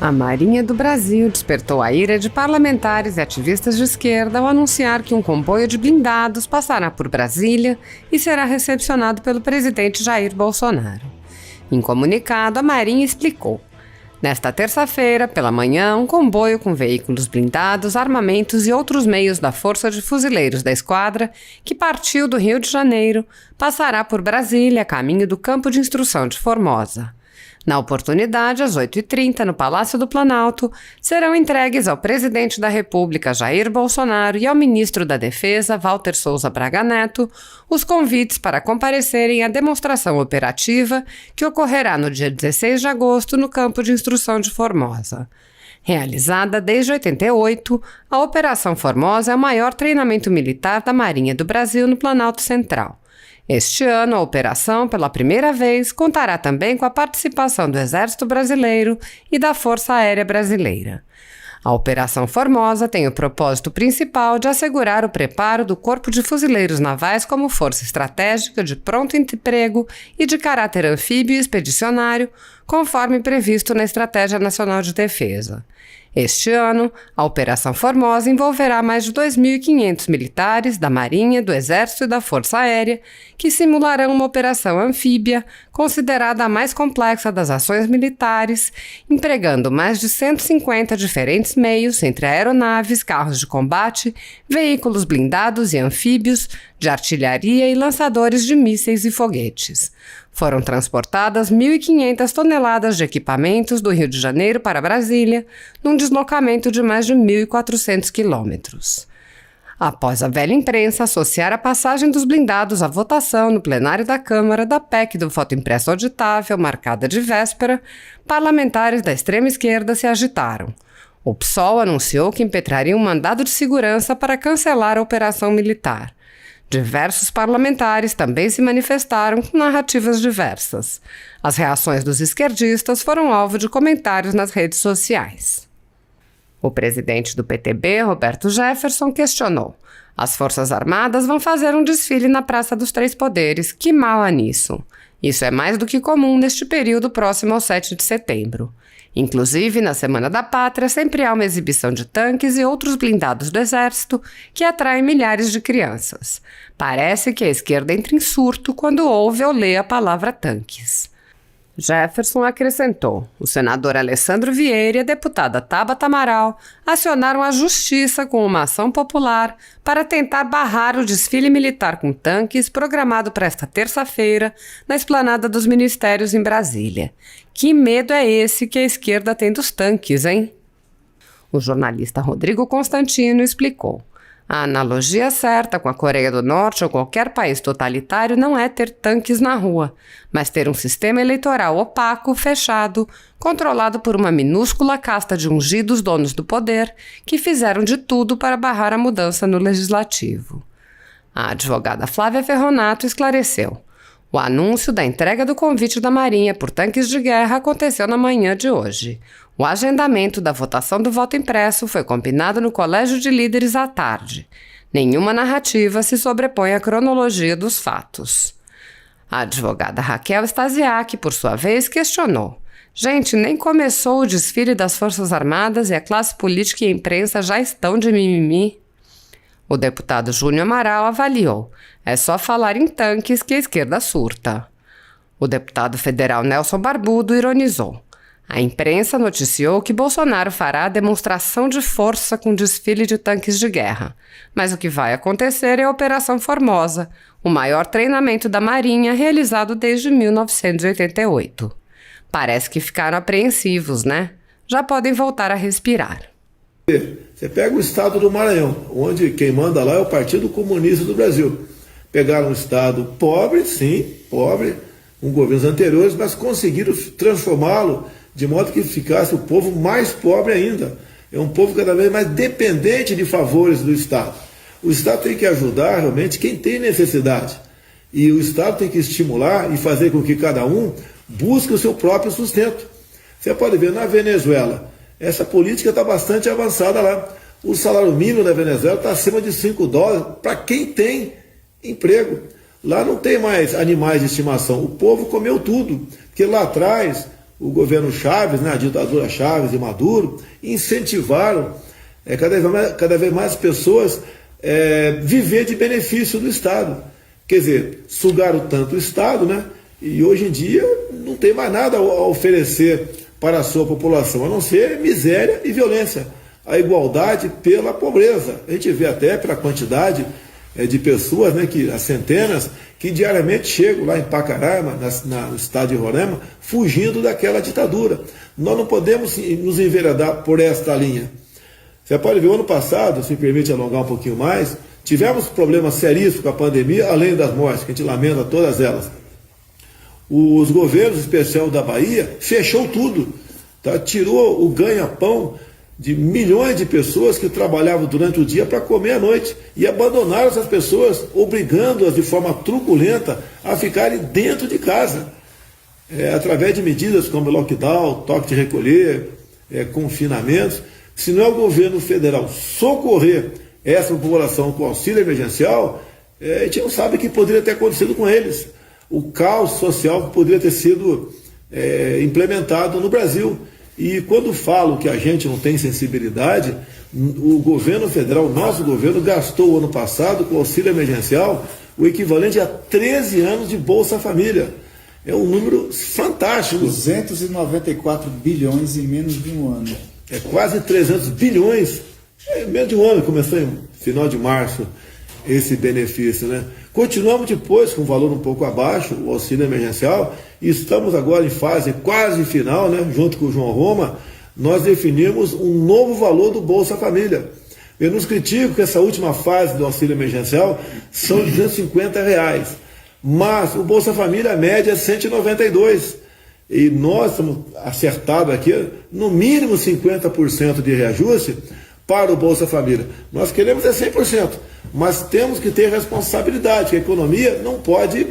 A Marinha do Brasil despertou a ira de parlamentares e ativistas de esquerda ao anunciar que um comboio de blindados passará por Brasília e será recepcionado pelo presidente Jair Bolsonaro. Em comunicado, a Marinha explicou: nesta terça-feira, pela manhã, um comboio com veículos blindados, armamentos e outros meios da Força de Fuzileiros da Esquadra, que partiu do Rio de Janeiro, passará por Brasília, a caminho do Campo de Instrução de Formosa. Na oportunidade, às 8h30, no Palácio do Planalto, serão entregues ao presidente da República, Jair Bolsonaro, e ao ministro da Defesa, Walter Souza Braga Neto, os convites para comparecerem à demonstração operativa que ocorrerá no dia 16 de agosto no Campo de Instrução de Formosa. Realizada desde 1988, a Operação Formosa é o maior treinamento militar da Marinha do Brasil no Planalto Central. Este ano, a operação, pela primeira vez, contará também com a participação do Exército Brasileiro e da Força Aérea Brasileira. A Operação Formosa tem o propósito principal de assegurar o preparo do Corpo de Fuzileiros Navais como força estratégica de pronto emprego e de caráter anfíbio e expedicionário, conforme previsto na Estratégia Nacional de Defesa. Este ano, a Operação Formosa envolverá mais de 2.500 militares da Marinha, do Exército e da Força Aérea, que simularão uma operação anfíbia, considerada a mais complexa das ações militares, empregando mais de 150 diferentes meios, entre aeronaves, carros de combate, veículos blindados e anfíbios, de artilharia e lançadores de mísseis e foguetes. Foram transportadas 1.500 toneladas de equipamentos do Rio de Janeiro para Brasília, num deslocamento de mais de 1.400 quilômetros. Após a velha imprensa associar a passagem dos blindados à votação no plenário da Câmara da PEC do voto impresso auditável, marcada de véspera, parlamentares da extrema esquerda se agitaram. O PSOL anunciou que impetraria um mandado de segurança para cancelar a operação militar. Diversos parlamentares também se manifestaram com narrativas diversas. As reações dos esquerdistas foram alvo de comentários nas redes sociais. O presidente do PTB, Roberto Jefferson, questionou: as Forças Armadas vão fazer um desfile na Praça dos Três Poderes, que mal há nisso? Isso é mais do que comum neste período próximo ao 7 de setembro. Inclusive, na Semana da Pátria, sempre há uma exibição de tanques e outros blindados do Exército que atraem milhares de crianças. Parece que a esquerda entra em surto quando ouve ou lê a palavra tanques. Jefferson acrescentou: o senador Alessandro Vieira e a deputada Tabata Amaral acionaram a justiça com uma ação popular para tentar barrar o desfile militar com tanques programado para esta terça-feira na esplanada dos ministérios em Brasília. Que medo é esse que a esquerda tem dos tanques, hein? O jornalista Rodrigo Constantino explicou: a analogia certa com a Coreia do Norte ou qualquer país totalitário não é ter tanques na rua, mas ter um sistema eleitoral opaco, fechado, controlado por uma minúscula casta de ungidos donos do poder que fizeram de tudo para barrar a mudança no legislativo. A advogada Flávia Ferronato esclareceu: o anúncio da entrega do convite da Marinha por tanques de guerra aconteceu na manhã de hoje. O agendamento da votação do voto impresso foi combinado no Colégio de Líderes à tarde. Nenhuma narrativa se sobrepõe à cronologia dos fatos. A advogada Raquel Stasiak, por sua vez, questionou: gente, nem começou o desfile das Forças Armadas e a classe política e a imprensa já estão de mimimi? O deputado Júnior Amaral avaliou: é só falar em tanques que a esquerda surta. O deputado federal Nelson Barbudo ironizou: a imprensa noticiou que Bolsonaro fará a demonstração de força com desfile de tanques de guerra. Mas o que vai acontecer é a Operação Formosa, o maior treinamento da Marinha realizado desde 1988. Parece que ficaram apreensivos, né? Já podem voltar a respirar. Você pega o estado do Maranhão, onde quem manda lá é o Partido Comunista do Brasil. Pegaram um estado pobre, sim, pobre, com governos anteriores, mas conseguiram transformá-lo de modo que ficasse o povo mais pobre ainda. É um povo cada vez mais dependente de favores do Estado. O Estado tem que ajudar realmente quem tem necessidade. E o Estado tem que estimular e fazer com que cada um busque o seu próprio sustento. Você pode ver na Venezuela, essa política está bastante avançada lá. O salário mínimo da Venezuela está acima de $5 para quem tem emprego. Lá não tem mais animais de estimação. O povo comeu tudo, porque lá atrás o governo Chaves, né, a ditadura Chaves e Maduro, incentivaram cada vez mais pessoas viver de benefício do Estado. Quer dizer, sugaram tanto o Estado, né, e hoje em dia não tem mais nada a oferecer para a sua população, a não ser miséria e violência. A igualdade pela pobreza. A gente vê até pela quantidade de pessoas, né, as centenas, que diariamente chegam lá em Pacaraima, no estado de Roraima, fugindo daquela ditadura. Nós não podemos nos enveredar por esta linha. Você pode ver, o ano passado, se me permite alongar um pouquinho mais, tivemos problemas seríssimos com a pandemia, além das mortes, que a gente lamenta todas elas. Os governos, em especial da Bahia, fechou tudo, tá? Tirou o ganha-pão de milhões de pessoas que trabalhavam durante o dia para comer à noite e abandonaram essas pessoas, obrigando-as de forma truculenta a ficarem dentro de casa, através de medidas como lockdown, toque de recolher, confinamentos. Se não é o governo federal socorrer essa população com auxílio emergencial, a gente não sabe o que poderia ter acontecido com eles. O caos social que poderia ter sido implementado no Brasil. E quando falo que a gente não tem sensibilidade, o governo federal, o nosso governo, gastou o ano passado com auxílio emergencial o equivalente a 13 anos de Bolsa Família. É um número fantástico. 294 bilhões em menos de um ano. É quase 300 bilhões. Menos de um ano, começou em final de março esse benefício, né? Continuamos depois com o valor um pouco abaixo, o auxílio emergencial, e estamos agora em fase quase final, né? Junto com o João Roma, nós definimos um novo valor do Bolsa Família. Eu nos critico que essa última fase do auxílio emergencial são R$ 250, mas o Bolsa Família, a média é 192. E nós estamos acertados aqui, no mínimo 50% de reajuste para o Bolsa Família. Nós queremos 100%, mas temos que ter responsabilidade, que a economia não pode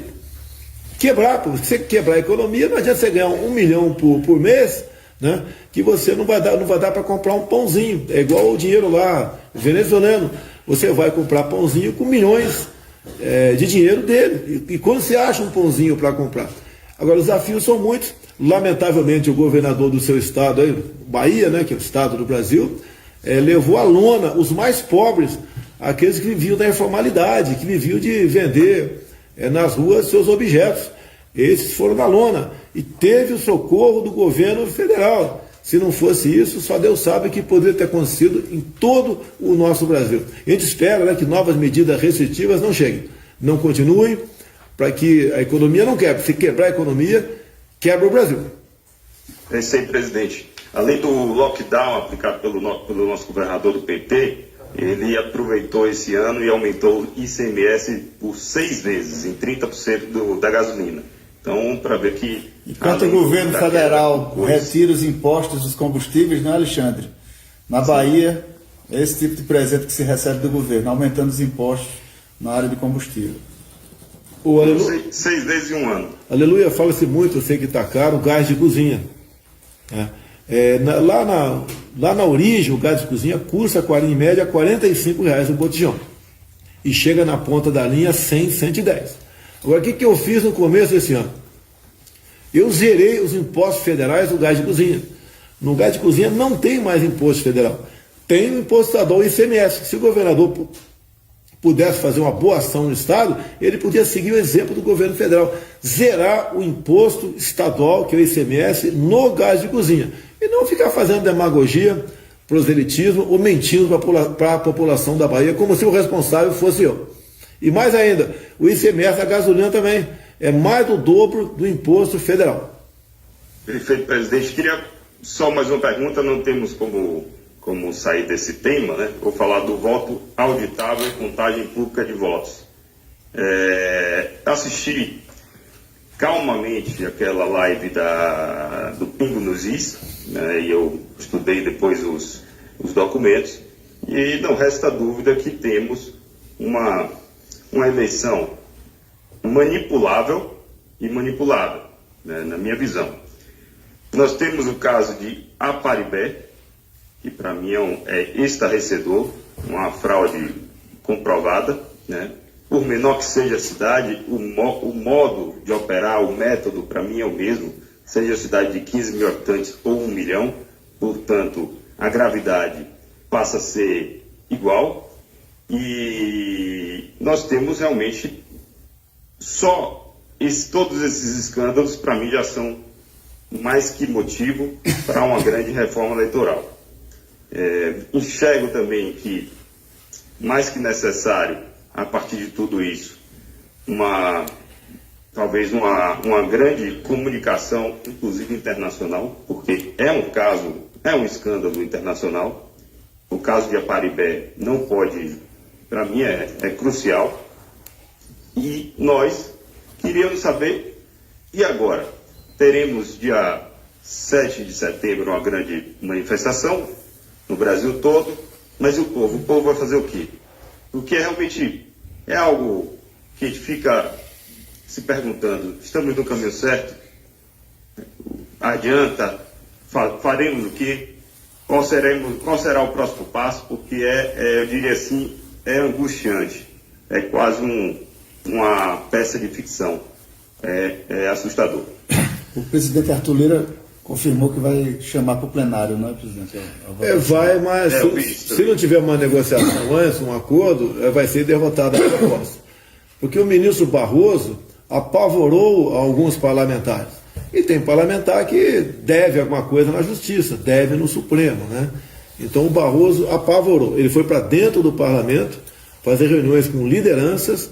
quebrar, porque se você quebrar a economia, não adianta você ganhar 1 milhão por mês, né, que você não vai dar para comprar um pãozinho. É igual o dinheiro lá venezuelano, você vai comprar pãozinho com milhões de dinheiro dele, e quando você acha um pãozinho para comprar? Agora, os desafios são muitos. Lamentavelmente, o governador do seu estado, aí, Bahia, né, que é o estado do Brasil, levou à lona os mais pobres, aqueles que viviam da informalidade, que viviam de vender nas ruas seus objetos. Esses foram na lona. E teve o socorro do governo federal. Se não fosse isso, só Deus sabe o que poderia ter acontecido em todo o nosso Brasil. A gente espera, né, que novas medidas restritivas não cheguem, não continuem, para que a economia não quebre. Se quebrar a economia, quebra o Brasil. É isso aí, presidente. Além do lockdown aplicado pelo nosso governador do PT, ele aproveitou esse ano e aumentou o ICMS por 6 vezes, em 30% da gasolina. Então, para ver que... Enquanto o governo federal retira os impostos dos combustíveis, não é, Alexandre? Na Bahia, é esse tipo de presente que se recebe do governo, aumentando os impostos na área de combustível. 6 vezes em um ano. Aleluia, fala-se muito, eu sei que está caro, o gás de cozinha. Lá na origem, o gás de cozinha custa, em média, R$ 45 o botijão. E chega na ponta da linha 100, 110. Agora, o que eu fiz no começo desse ano? Eu zerei os impostos federais do gás de cozinha. No gás de cozinha não tem mais imposto federal. Tem o imposto estadual, o ICMS. Se o governador pudesse fazer uma boa ação no Estado, ele podia seguir o exemplo do governo federal. Zerar o imposto estadual, que é o ICMS, no gás de cozinha. E não ficar fazendo demagogia, proselitismo ou mentindo para a população da Bahia, como se o responsável fosse eu. E mais ainda, o ICMS da gasolina também é mais do dobro do imposto federal. Perfeito, presidente. Queria só mais uma pergunta, não temos como sair desse tema, né? Vou falar do voto auditável e contagem pública de votos. Assisti calmamente aquela live do Pingo nos Is, né? E eu estudei depois os documentos, e não resta dúvida que temos uma eleição manipulável e manipulada, né, na minha visão. Nós temos o caso de Aparibé, que para mim é estarrecedor, uma fraude comprovada, né? Por menor que seja a cidade, o modo de operar, o método, para mim é o mesmo. seja cidade de 15 mil habitantes ou 1 milhão, portanto, a gravidade passa a ser igual, e nós temos realmente todos esses escândalos, para mim, já são mais que motivo para uma grande reforma eleitoral. Enxergo também que, mais que necessário, a partir de tudo isso, talvez uma grande comunicação, inclusive internacional, porque é um escândalo internacional. O caso de Aparibé não pode, para mim, é crucial. E nós queríamos saber, e agora? Teremos dia 7 de setembro uma grande manifestação no Brasil todo, mas e o povo? O povo vai fazer o quê? Porque realmente é algo que a gente fica se perguntando, estamos no caminho certo? Adianta? Faremos o quê? Qual será o próximo passo? Porque eu diria assim, é angustiante. É quase uma peça de ficção. É assustador. O presidente Arthur Lira confirmou que vai chamar para o plenário, não é, presidente? Vai, mas se não tiver uma negociação antes, um acordo, vai ser derrotada a proposta. Porque o ministro Barroso apavorou alguns parlamentares. E tem parlamentar que deve alguma coisa na Justiça, deve no Supremo, né? Então o Barroso apavorou. Ele foi para dentro do parlamento fazer reuniões com lideranças,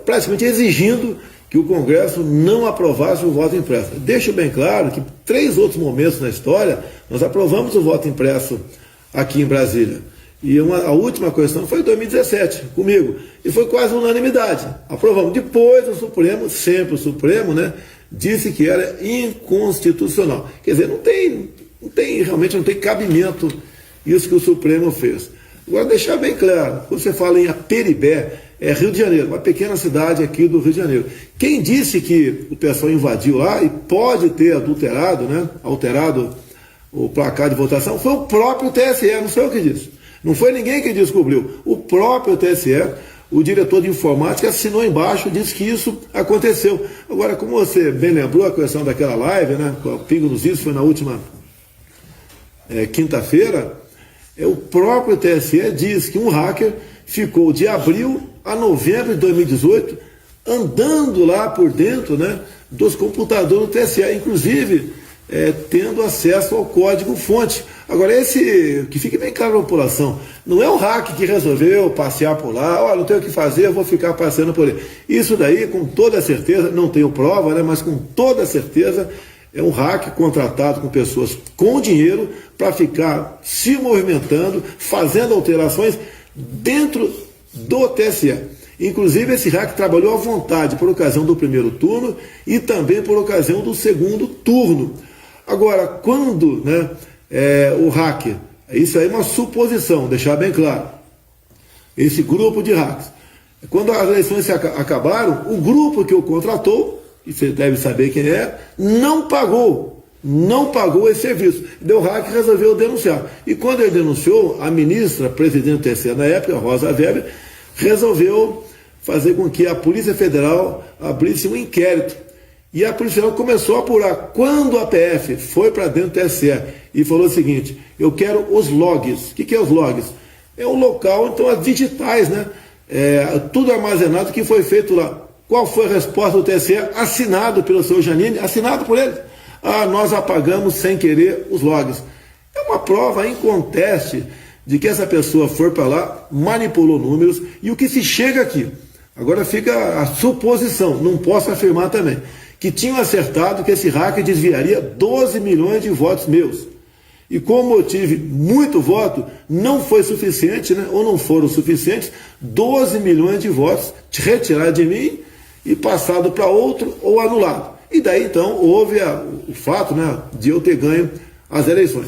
praticamente exigindo que o Congresso não aprovasse o voto impresso. Deixo bem claro que 3 outros momentos na história nós aprovamos o voto impresso aqui em Brasília. E a última questão foi em 2017, comigo. E foi quase unanimidade. Aprovamos. Depois o Supremo, sempre o Supremo, né, disse que era inconstitucional. Quer dizer, realmente não tem cabimento isso que o Supremo fez. Agora, deixar bem claro, quando você fala em Aparibé, é Rio de Janeiro, uma pequena cidade aqui do Rio de Janeiro. Quem disse que o pessoal invadiu lá e pode ter adulterado, né, alterado o placar de votação, foi o próprio TSE, não sei o que disse. Não foi ninguém que descobriu. O próprio TSE, o diretor de informática, assinou embaixo e disse que isso aconteceu. Agora, como você bem lembrou a questão daquela live, né, com o Pingo nos Is, foi na última quinta-feira, o próprio TSE diz que um hacker ficou de abril a novembro de 2018 andando lá por dentro, né, dos computadores do TSE, inclusive tendo acesso ao código-fonte. Agora, que fique bem claro para a população, não é o hacker que resolveu passear por lá, não tenho o que fazer, eu vou ficar passeando por ele. Isso daí, com toda certeza, não tenho prova, né, mas com toda certeza, é um hacker contratado com pessoas com dinheiro para ficar se movimentando, fazendo alterações dentro do TSE. Inclusive, esse hacker trabalhou à vontade por ocasião do primeiro turno e também por ocasião do segundo turno. Agora, quando, né, o hacker, isso aí é uma suposição, deixar bem claro, esse grupo de hackers, quando as eleições acabaram, o grupo que o contratou, e você deve saber quem não pagou esse serviço. O hacker resolveu denunciar. E quando ele denunciou, a ministra, presidente do TSE na época, Rosa Weber, resolveu fazer com que a Polícia Federal abrisse um inquérito. E a Polícia Federal começou a apurar. Quando a PF foi para dentro do TSE e falou o seguinte: eu quero os logs. O que é os logs? É o local, então as digitais, né? Tudo armazenado que foi feito lá. Qual foi a resposta do TSE? Assinado pelo seu Janine, assinado por ele. Nós apagamos sem querer os logs. É uma prova inconteste de que essa pessoa foi para lá, manipulou números, e o que se chega aqui. Agora fica a suposição, não posso afirmar também, que tinham acertado que esse hacker desviaria 12 milhões de votos meus. E como eu tive muito voto, não foi suficiente, né, ou não foram suficientes, 12 milhões de votos retirados de mim e passado para outro ou anulado. E daí então houve o fato, né, de eu ter ganho as eleições.